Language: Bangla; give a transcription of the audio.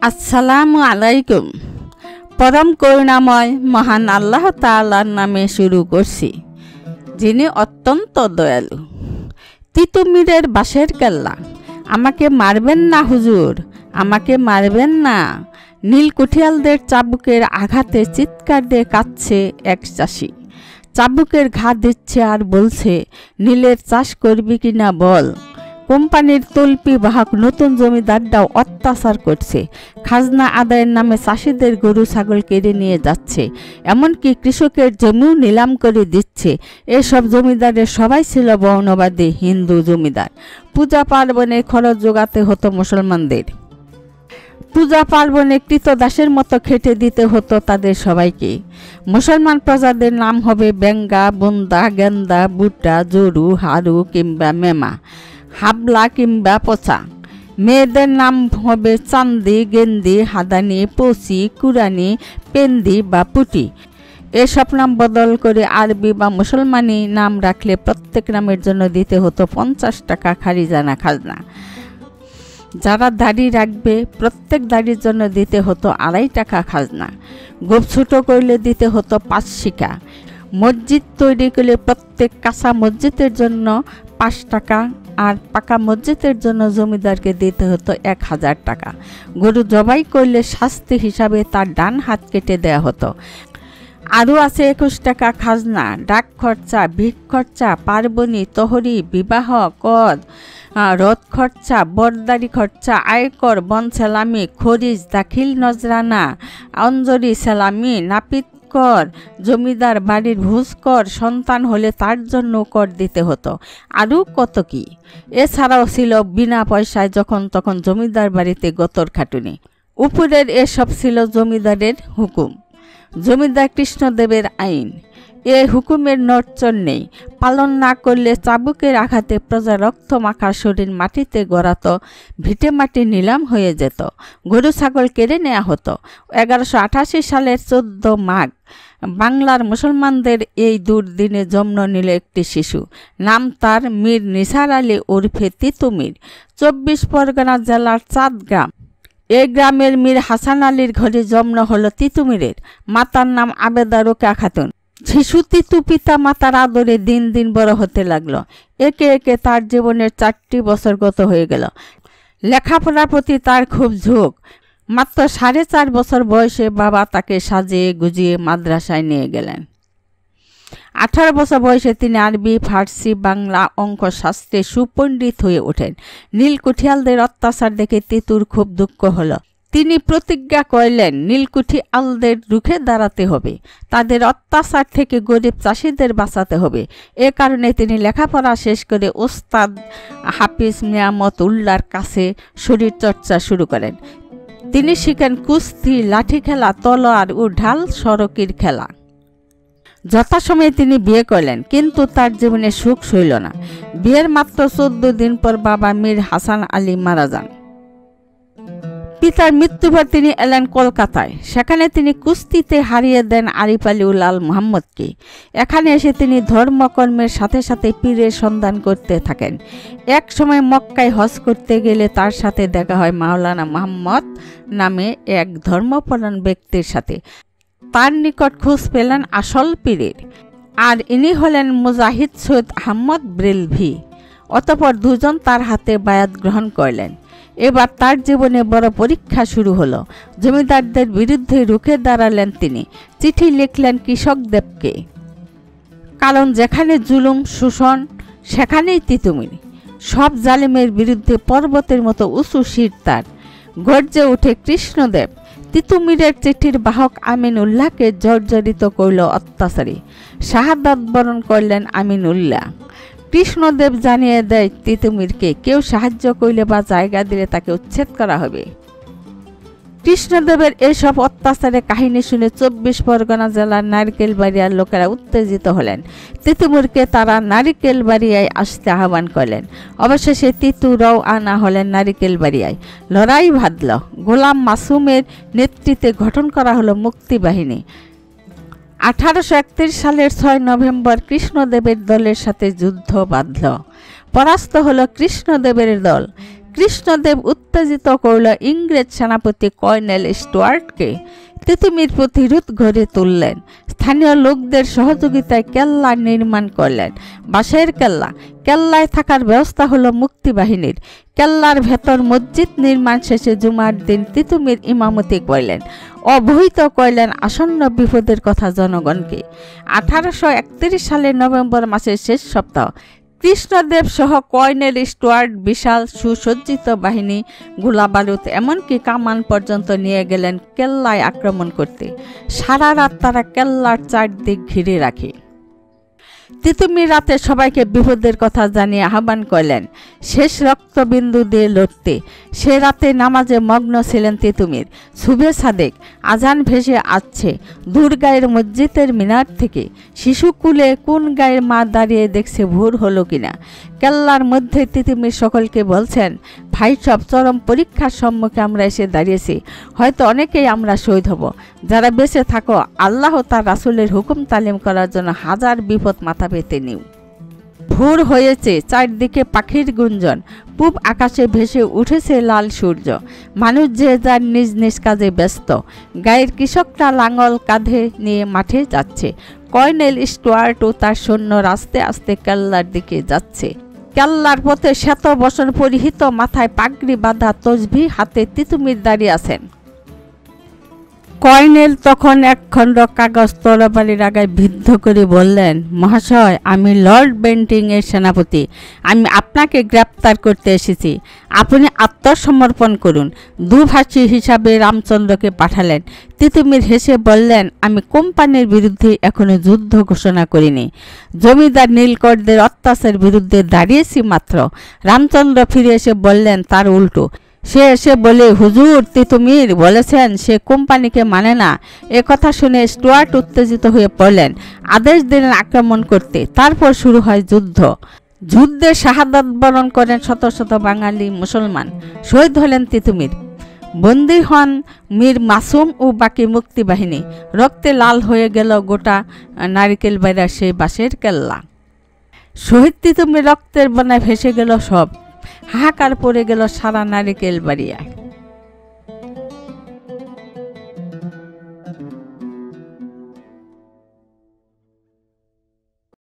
আসসালামু আলাইকুম। পরম করুণাময় মহান আল্লাহ তাআলার নামে শুরু করছি, যিনি অত্যন্ত দয়ালু। তিতুমিরের বাঁশের কেল্লা। আমাকে মারবেন না হুজুর, আমাকে মারবেন না। নীলকুঠিয়ালদের চাবুকের আঘাতে চিৎকার দিয়ে কাঁদছে এক চাষি। চাবুকের ঘা দিচ্ছে আর বলছে, নীলের চাষ করবি কিনা বল। কোম্পানির তল্পি বাহক নতুন জমিদাররাও অত্যাচার করছে। খাজনা আদায়ের নামে চাষিদের গরু ছাগল কেড়ে নিয়ে যাচ্ছে, এমনকি কৃষকের জমিও নিলাম করে দিচ্ছে। এসব জমিদারের সবাই ছিল বর্ণবাদী হিন্দু জমিদার। পূজা পার্বণে খরচ জোগাতে হতো মুসলমানদের। পূজা পার্বণে কৃতদাসের মতো খেটে দিতে হতো তাদের সবাইকে। মুসলমান প্রজাদের নাম হবে বেঙ্গা, বন্দা, গেন্দা, বুটা, জরু, হারু কিংবা মেমা, হাবলা কিংবা পচা। মেয়েদের নাম হবে চান্দি, গেন্দি, হাদানি, পচি, কুরানি, পেন্দি বা পুটি। এসব নাম বদল করে আরবি বা মুসলমানি নাম রাখলে প্রত্যেক নামের জন্য দিতে হতো 50 টাকা খারিজানা খাজনা। যারা দাড়ি রাখবে প্রত্যেক দাড়ির জন্য দিতে হতো 2.5 টাকা খাজনা। গোপ ছোট করলে দিতে হতো 5 শিকা। মসজিদ তৈরি করলে প্রত্যেক কাঁচা মসজিদের জন্য 5 টাকা, আর পাকা মসজিদের জন্য জমিদারকে দিতে হতো 1000 টাকা। গরু জবাই করলে শাস্তি হিসাবে তার ডান হাত কেটে দেয়া হতো। আরও আছে 21 টাকা খাজনা, ডাক খরচা, ভিক খরচা, পার্বণী, তহরি, বিবাহ, কর, রথ খরচা, বরদারি খরচা, আয়কর, বন সেলামি, খরিজ, দাখিল নজরানা, অঞ্জরি সেলামি, নাপিত কর, জমিদার বাড়ির ভোজ কর, সন্তান হলে তার জন্য কর দিতে হতো। আরও কত কি। এছাড়াও ছিল বিনা পয়সায় যখন তখন জমিদার বাড়িতে গতর খাটুনি। উপরের এসব ছিল জমিদারের হুকুম, জমিদার কৃষ্ণদেবের আইন। এ হুকুমের নড়চড় নেই। পালন না করলে চাবুকের আঘাতে প্রজা রক্ত মাখা শরীর মাটিতে গড়াতো, ভিটে মাটি নিলাম হয়ে যেত, গরু ছাগল কেড়ে নেওয়া হতো। 1188 সালের 14 মাঘ বাংলার মুসলমানদের এই দুর্দিনে জন্ম নিল একটি শিশু। নাম তার মীর নিসার আলী ওরফে তিতুমির। 24 পরগনা জেলার চাঁদগ্রাম। এই গ্রামের মীর হাসান আলীর ঘরে জন্ম হলো তিতুমিরের। মাতার নাম আবেদা রোকেয়া খাতুন। শিশু তিতু পিতা মাতার আদরে দিন দিন বড় হতে লাগলো। একে একে তার জীবনের 4টি বছর গত হয়ে গেল। লেখাপড়ার প্রতি তার খুব ঝোঁক। মাত্র 4.5 বছর বয়সে বাবা তাকে সাজিয়ে গুজিয়ে মাদ্রাসায় নিয়ে গেলেন। 18 বছর বয়সে তিনি আরবি, ফার্সি, বাংলা, অঙ্ক শাস্ত্রে সুপণ্ডিত হয়ে ওঠেন। নীলকুঠিয়ালদের অত্যাচার দেখে তিতুর খুব দুঃখ হলো। তিনি প্রতিজ্ঞা করলেন নীলকুঠিয়ালদের রুখে দাঁড়াতে হবে, তাদের অত্যাচার থেকে গরিব চাষিদের বাঁচাতে হবে। এ কারণে তিনি লেখাপড়া শেষ করে ওস্তাদ হাফিজ নিয়ামত উল্লাহর কাছে শরীর চর্চা শুরু করেন। তিনি শিখেন কুস্তি, লাঠি খেলা, তলোয়ার ও ঢাল সড়কির খেলা। যথাসময়ে তিনি বিয়ে করলেন, কিন্তু তার জীবনে সুখ সইল না। বিয়ের মাত্র 14 দিন পর বাবা মীর হাসান আলী মারা যান। পিতার মৃত্যুর পর তিনি এলেন কলকাতায়। সেখানে তিনি কুস্তিতে হারিয়ে দেন আরিফ আলী উলাল মুহাম্মদকে। এখানে এসে তিনি ধর্মকর্মের সাথে সাথে পীরের সন্ধান করতে থাকেন। এক সময় মক্কায় হজ করতে গেলে তার সাথে দেখা হয় মাওলানা মুহাম্মদ নামে এক ধর্মপরায়ণ ব্যক্তির সাথে। তার নিকট খোঁজ পেলেন আসল পীরের, আর ইনি হলেন মুজাহিদ সৈয়দ আহমদ ব্রেলভি। অতঃপর দুজন তার হাতে বায়াত গ্রহণ করলেন। এবার তার জীবনে বড় পরীক্ষা শুরু হলো। জমিদারদের বিরুদ্ধে রুখে দাঁড়ালেন তিনি। চিঠি লিখলেন কৃষকদেবকে, কারণ যেখানে জুলুম শোষণ সেখানেই তিতুমির। সব জালিমের বিরুদ্ধে পর্বতের মতো উঁচু শির তার। গর্জে ওঠে কৃষ্ণদেব। তিতুমিরের চিঠির বাহক আমিনুল্লাহকে জর্জরিত করল অত্যাচারী। শাহাদাত বরণ করলেন আমিনুল্লাহ। কৃষ্ণদেব জানিয়ে দেয় তিতুমিরকে, কেউ সাহায্য করলে বা জায়গা দিলে তাকে উচ্ছেদ করা হবে। কৃষ্ণদেবের এসব অত্যাচারের কাহিনী শুনে 24 পরগনা জেলার নারিকেলবাড়িয়ার লোকেরা উত্তেজিত হলেন। তিতুমিরকে তারা নারিকেলবাড়িয়ায় আসতে আহ্বান করলেন। অবশেষে তিতু রওয়ানা হলেন নারিকেলবাড়িয়ায়। লড়াই বাঁধল। গোলাম মাসুমের নেতৃত্বে গঠন করা হলো মুক্তিবাহিনী। 1831 সালের 6 নভেম্বর কৃষ্ণদেবের দলের সাথে যুদ্ধ বাঁধল। পরাস্ত হলো কৃষ্ণদেবের দল। কৃষ্ণদেব উত্তেজিত করল ইংরেজ সেনাপতি কর্নেল স্টুয়ার্টকে। তিতুমির প্রতিরোধ গড়ে তুললেন। স্থানীয় লোকদের সহযোগিতায় কেল্লা নির্মাণ করলেন। বাঁশের কেল্লা। কেল্লায় থাকার ব্যবস্থা হলো মুক্তিবাহিনীর। কেল্লার ভেতর মসজিদ নির্মাণ শেষে জুমার দিন তিতুমির ইমামতি করলেন। অবহিত করলেন আসন্ন বিপদের কথা জনগণকে। 1831 সালের নভেম্বর মাসের শেষ সপ্তাহ। কৃষ্ণদেব সহ কর্নেল স্টুয়ার্ট বিশাল সুসজ্জিত বাহিনী, গোলাবারুদ এমনকি কামান পর্যন্ত নিয়ে গেলেন কেল্লায় আক্রমণ করতে। সারা রাত তারা কেল্লার চারদিক ঘিরে রাখে। তিতুমির রাতে সবাইকে বিপদের কথা জানিয়ে আহ্বান করলেন শেষ রক্তবিন্দু দিয়ে লড়তে। সে রাতে নামাজে মগ্ন ছিলেন তিতুমির। শুভে সাদেক আজান ভেসে আসছে দূর গায়ের মসজিদের মিনার থেকে। শিশুকুলে কোন গায়ের মা দাঁড়িয়ে দেখছে ভোর হলো কিনা। কেল্লার মধ্যে তিতুমির সকলকে বলছেন, ভাই সব, চরম পরীক্ষার সম্মুখে আমরা এসে দাঁড়িয়েছি। হয়তো অনেকেই আমরা শহীদ হব। যারা বেঁচে থাকো, আল্লাহ তার রাসূলের হুকুম তালিম করার জন্য হাজার বিপদ মাথা পেতে নিও। ভোর হয়েছে, চারদিকে পাখির গুঞ্জন। পূব আকাশে ভেসে উঠেছে লাল সূর্য। মানুষ যে যার নিজ নিজ কাজে ব্যস্ত। গায়ের কৃষকরা লাঙল কাঁধে নিয়ে মাঠে যাচ্ছে। কর্নেল স্টুয়ার্ট ও তার সৈন্য আস্তে আস্তে কেল্লার দিকে যাচ্ছে। কেল্লার পথে শ্বেত বসন পরিহিত, মাথায় পাগড়ি বাঁধা, তসবিহ হাতে তিতুমির দাঁড়িয়ে আছেন। কর্নেল তখন একখণ্ড কাগজ তরবারির আগায় বিদ্ধ করে বললেন, মহাশয়, আমি লর্ড বেন্টিংয়ের সেনাপতি। আমি আপনাকে গ্রেপ্তার করতে এসেছি। আপনি আত্মসমর্পণ করুন। দুভাষী হিসাবে রামচন্দ্রকে পাঠালেন। তিতুমির হেসে বললেন, আমি কোম্পানির বিরুদ্ধে এখনো যুদ্ধ ঘোষণা করিনি। জমিদার নীলকরদের অত্যাচারের বিরুদ্ধে দাঁড়িয়েছি মাত্র। রামচন্দ্র ফিরে এসে বললেন তার উল্টো। সে এসে বলে, হুজুর, তিতুমির বলেছেন সে কোম্পানিকে মানে না। এ কথা শুনে স্টুয়ার্ট উত্তেজিত হয়ে পড়লেন। আদেশ দিলেন আক্রমণ করতে। তারপর শুরু হয় যুদ্ধ। যুদ্ধে শাহাদাত বরণ করেন শত শত বাঙালি মুসলমান। শহীদ হলেন তিতুমির। বন্দী হন মীর মাসুম ও বাকি মুক্তিবাহিনী। রক্তে লাল হয়ে গেল গোটা নারিকেল বাইরা সেই বাঁশের কেল্লা। শহীদ তিতুমির রক্তের বন্যায় ভেসে গেল সব। হাহাকার পড়ে গেল সারা নারিকেল বাড়িয়া।